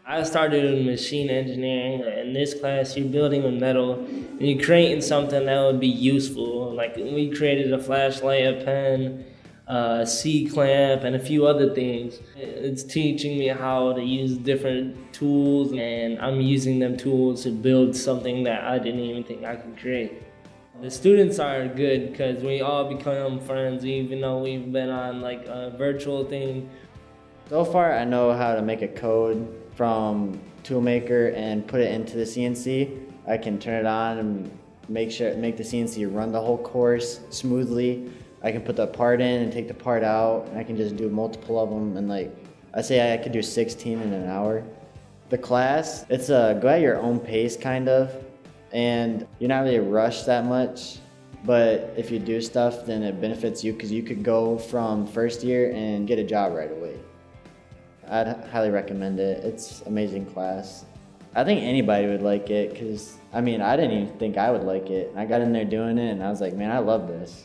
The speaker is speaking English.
I started in machine engineering. In this class, you're building with metal and you're creating something that would be useful. Like we created a flashlight, a pen, a C clamp, and a few other things. It's teaching me how to use different tools, and I'm using them tools to build something that I didn't even think I could create. The students are good because we all become friends, even though we've been on like a virtual thing. So far, I know how to make a code from Toolmaker and put it into the CNC. I can turn it on and make the CNC run the whole course smoothly. I can put the part in and take the part out, and I can just do multiple of them. And like, I say I could do 16 in an hour. The class, it's a go at your own pace kind of, and you're not really rushed that much. But if you do stuff, then it benefits you because you could go from first year and get a job right away. I'd highly recommend it. It's amazing class. I think anybody would like it because, I mean, I didn't even think I would like it. I got in there doing it and I was like, man, I love this.